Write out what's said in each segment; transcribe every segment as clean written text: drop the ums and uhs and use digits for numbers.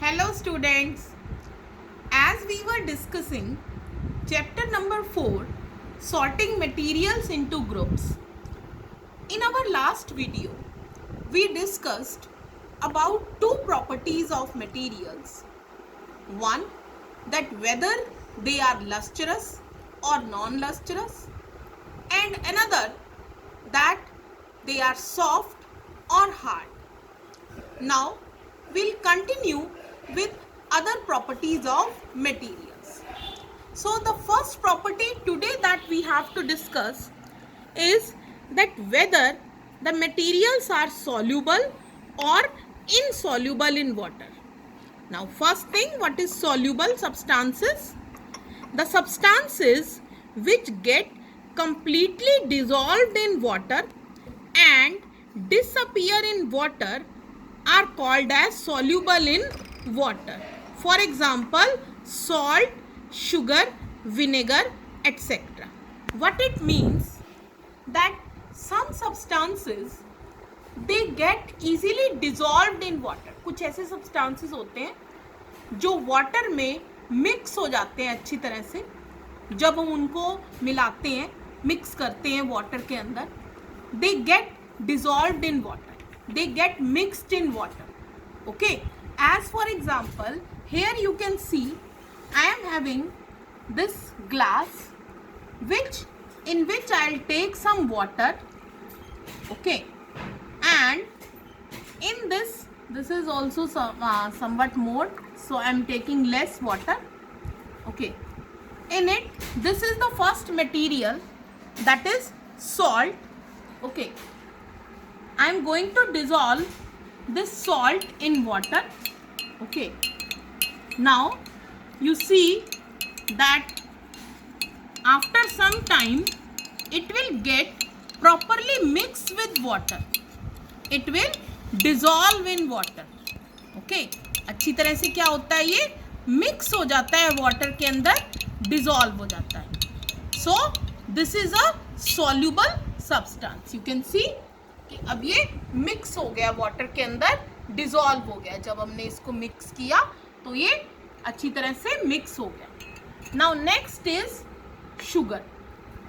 Hello students, as we were discussing chapter number 4, sorting materials into groups. In our last video, we discussed about two properties of materials. One, that whether they are lustrous or non-lustrous, and another, that they are soft or hard. Now, we'll continue with other properties of materials. So the first property today that we have to discuss is that whether the materials are soluble or insoluble in water. Now first thing, what is soluble substances? The substances which get completely dissolved in water and disappear in water are called as soluble in water. For example, salt, sugar, vinegar, etc. What it means that some substances they get easily dissolved in water. कुछ ऐसे substances होते हैं जो water में mix हो जाते हैं अच्छी तरह से. जब हम उनको मिलाते हैं, mix करते हैं water के अंदर, they get dissolved in water. They get mixed in water. Okay, as for example, here you can see I am having this glass in which I'll take some water. Okay, and in this is also somewhat more, so I'm taking less water. Okay, in it, this is the first material, that is salt. Okay, I am going to dissolve this salt in water. Okay, now you see that after some time it will get properly mixed with water. It will dissolve in water. Okay, अच्छी तरह से क्या होता है, ये mix हो जाता है water के अंदर, dissolve हो जाता है. So this is a soluble substance. You can see कि अब ये मिक्स हो गया वाटर के अंदर, डिसॉल्व हो गया. जब हमने इसको मिक्स किया तो ये अच्छी तरह से मिक्स हो गया. Now next is sugar.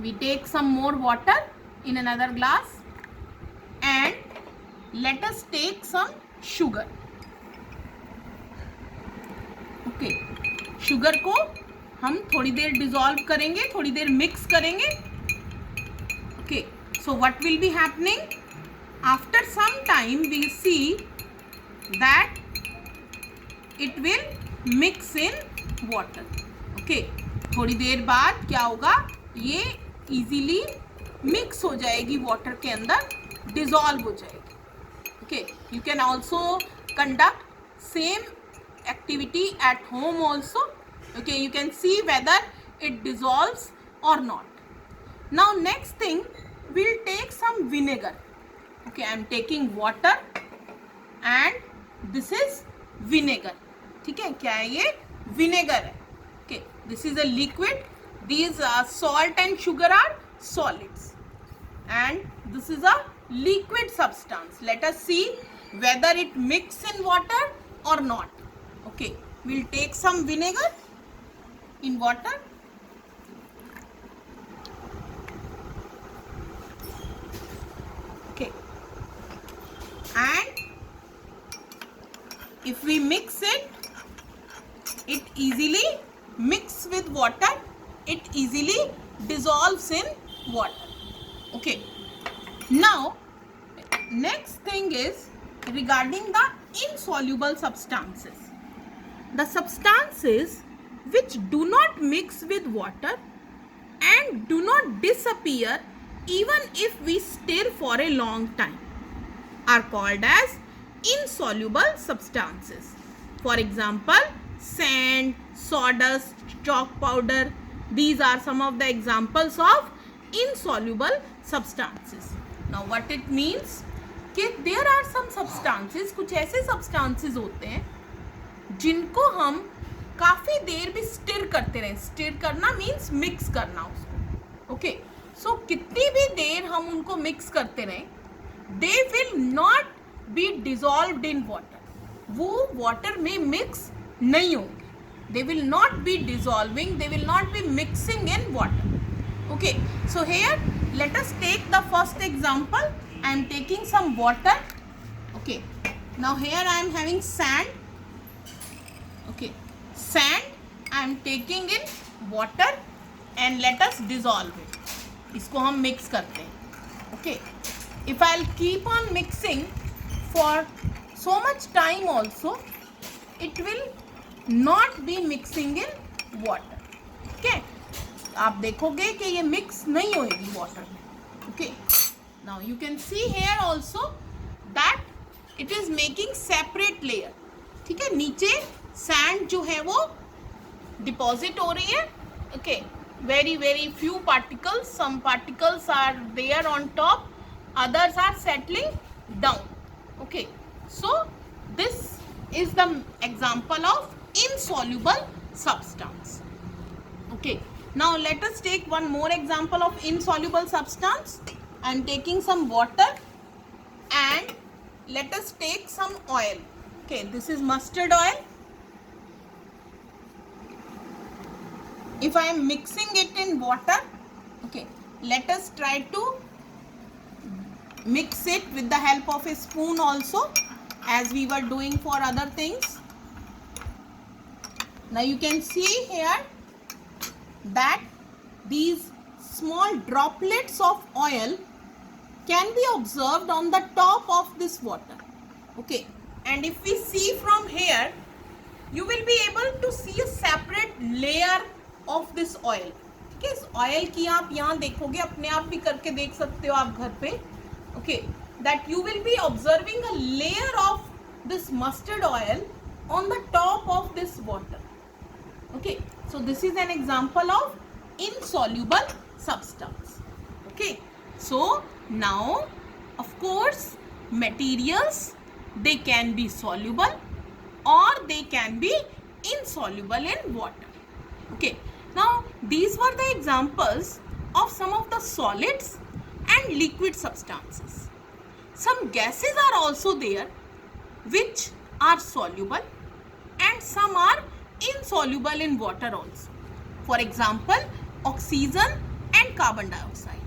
We take some more water in another glass and let us take some sugar. Okay, sugar को हम थोड़ी देर डिसॉल्व करेंगे, थोड़ी देर मिक्स करेंगे. Okay, so what will be happening? After some time we see that it will mix in water. Okay, थोड़ी देर बाद क्या होगा, ये easily mix हो जाएगी water के अंदर, dissolve हो जाएगी. Okay, you can also conduct same activity at home also. Okay, you can see whether it dissolves or not. Now next thing, we'll take some vinegar. Okay, I am taking water and this is vinegar. ठीक है, क्या है ये? vinegar है. Okay, this is a liquid. These salt and sugar are solids and this is a liquid substance. Let us see whether it mix in water or not. Okay, we'll take some vinegar in water. Okay, and if we mix it, it easily mix with water, it easily dissolves in water. Okay, now next thing is regarding the insoluble substances. The substances which do not mix with water and do not disappear even if we stir for a long time are called as insoluble substances. For example, sand, sawdust, chalk powder. These are some of the examples of insoluble substances. Now what it means कि there are some substances, कुछ ऐसे substances होते हैं जिनको हम काफ़ी देर भी stir करते रहें. स्टिर करना मीन्स मिक्स करना उसको. ओके, सो कितनी भी देर हम उनको मिक्स करते रहें, they will not be dissolved in water. वो वाटर में मिक्स नहीं होंगे. They will not be dissolving, they will not be mixing in water. Okay, so here let us take the first example. I am taking some water. Okay, now here I am having sand. Okay, sand I am taking in water and let us dissolve it. इसको हम mix करते हैं. Okay, if I'll keep on mixing for so much time also, it will not be mixing in water. Okay, आप देखोगे कि ये mix नहीं होएगी water में. Okay, now you can see here also that it is making separate layer. ठीक है, नीचे sand जो है वो deposit हो रही है. Okay, very few particles, some particles are there on top, others are settling down. Okay, so this is the example of insoluble substance. Okay, now let us take one more example of insoluble substance. I am taking some water and let us take some oil. Okay, this is mustard oil. If I am mixing it in water, okay, let us try to mix it with the help of a spoon also, as we were doing for other things. Now you can see here that these small droplets of oil can be observed on the top of this water. Okay, and if we see from here, you will be able to see a separate layer of this oil. ठीक है, इस oil की आप यहाँ देखोगे, अपने आप भी करके देख सकते हो आप घर पे. Okay, that you will be observing a layer of this mustard oil on the top of this water. Okay, so this is an example of insoluble substance. Okay, so now of course materials, they can be soluble or they can be insoluble in water. Okay, now these were the examples of some of the solids and liquid substances. Some gases are also there which are soluble and some are insoluble in water also. For example, oxygen and carbon dioxide.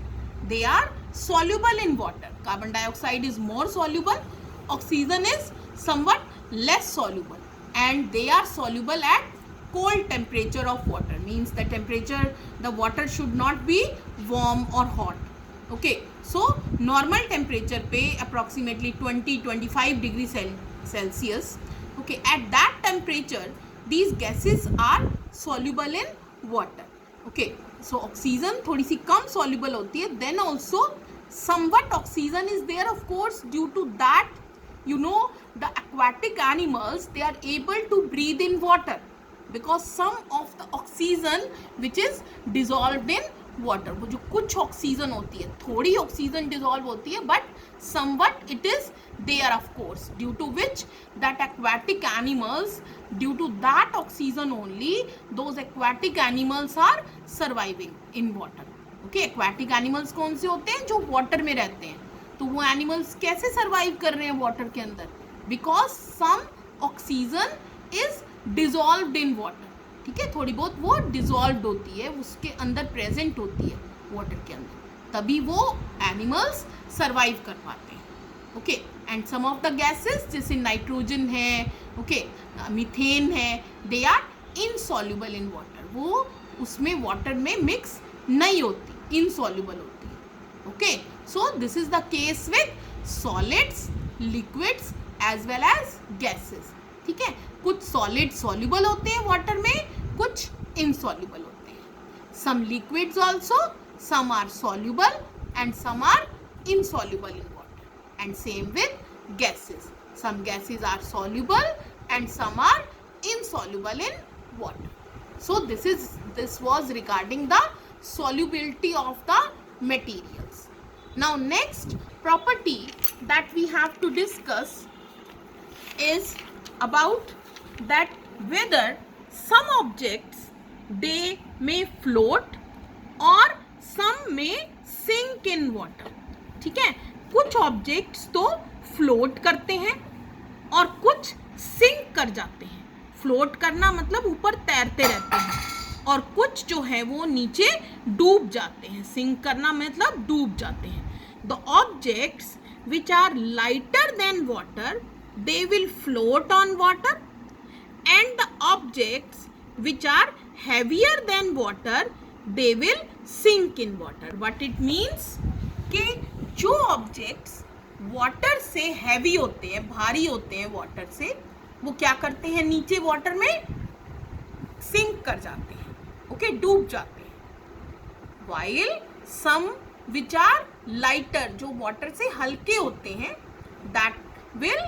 They are soluble in water. Carbon dioxide is more soluble. Oxygen is somewhat less soluble, and they are soluble at cold temperature of water. Means the temperature, the water should not be warm or hot. Okay, so normal temperature पे approximately 20-25 degree Celsius. Okay, at that temperature these gases are soluble in water. Okay, so oxygen थोड़ी सी कम soluble होती है. Then also somewhat oxygen is there, of course, due to that, you know, the aquatic animals, they are able to breathe in water because some of the oxygen which is dissolved in water, वो जो कुछ oxygen होती है, थोड़ी oxygen dissolve होती है, but somewhat it is there, of course, due to which that aquatic animals, due to that oxygen only, those aquatic animals are surviving in water. Okay, aquatic animals कौन से होते हैं? जो वाटर में रहते हैं. तो वो एनिमल्स कैसे सर्वाइव कर रहे हैं वाटर के अंदर? Because some oxygen is dissolved in water. ठीक है, थोड़ी बहुत वो डिजॉल्व्ड होती है, उसके अंदर प्रेजेंट होती है वाटर के अंदर, तभी वो एनिमल्स सर्वाइव कर पाते हैं. Okay, and some of the gases जैसे नाइट्रोजन है, ओके, मीथेन है, they are insoluble in water. वो उसमें वाटर में मिक्स नहीं होती, इनसॉल्युबल होती है. Okay, so this is the case with solids, liquids as well as gases. ठीक है, कुछ सॉलिड सॉल्युबल होते हैं वाटर में, कुछ इनसॉल्युबल होते हैं. Some liquids also, some are soluble and some are insoluble in water, and same with gases. Some gases are soluble and some are insoluble in water. So this was regarding the solubility of the materials. Now next property that we have to discuss is about that whether some objects they may float or some may sink in water. ठीक है, कुछ objects तो float करते हैं और कुछ sink कर जाते हैं। फ्लोट करना मतलब ऊपर तैरते रहते हैं, और कुछ जो है वो नीचे डूब जाते हैं। सिंक करना मतलब डूब जाते हैं। The objects which are lighter than water they will float on water, and the objects which are heavier than water they will sink in water. What it means कि जो objects water से heavy होते हैं, भारी होते हैं water से, वो क्या करते हैं, नीचे water में sink कर जाते हैं, okay, डूब जाते हैं. While some which are lighter, जो water से हल्के होते हैं, that will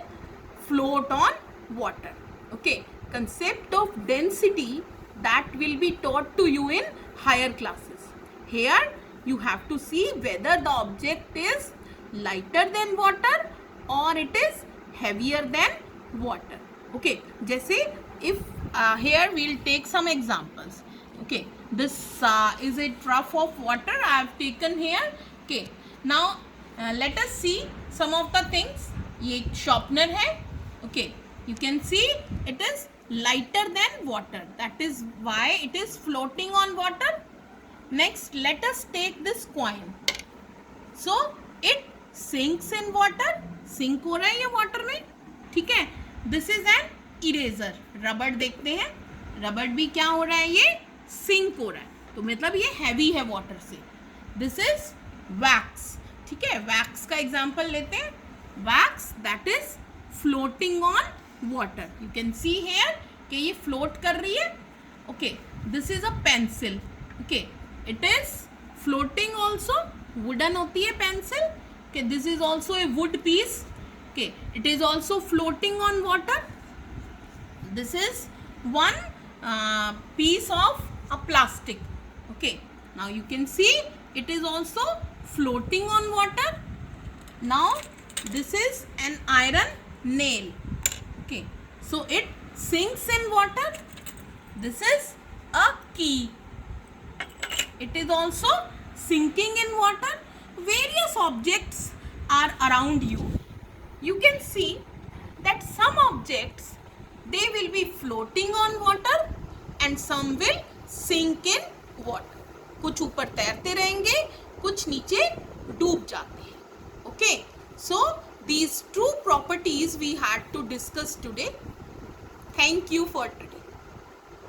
float on water. Okay, concept of density that will be taught to you in higher classes. Here you have to see whether the object is lighter than water or it is heavier than water. Okay, जैसे if here we'll take some examples. Okay, this is a trough of water I have taken here. Okay, now let us see some of the things. ये sharpener है. Okay, you can see it is lighter than water, that is why it is floating on water. Next, let us take this coin. So it sinks in water. Sink हो रहा है ये water में, ठीक है. This is an eraser. रबड़ देखते हैं, रबड़ भी क्या हो रहा है, ये sink हो रहा है, तो मतलब ये heavy है water से. This is wax, ठीक है. wax का example लेते हैं. wax that is floating on water. You can see here कि ये float कर रही है. Okay, this is a pencil. Okay, it is floating also. wooden होती है pencil. Okay, this is also a wood piece. Okay, it is also floating on water. This is one piece of a plastic. Okay, now you can see it is also floating on water. Now this is an iron nail. Okay, so it sinks in water. This is a key. It is also sinking in water. Various objects are around you. You can see that some objects they will be floating on water and some will sink in water. कुछ ऊपर तैरते रहेंगे, कुछ नीचे डूब जाते हैं. Okay, so these two properties we had to discuss today. Thank you for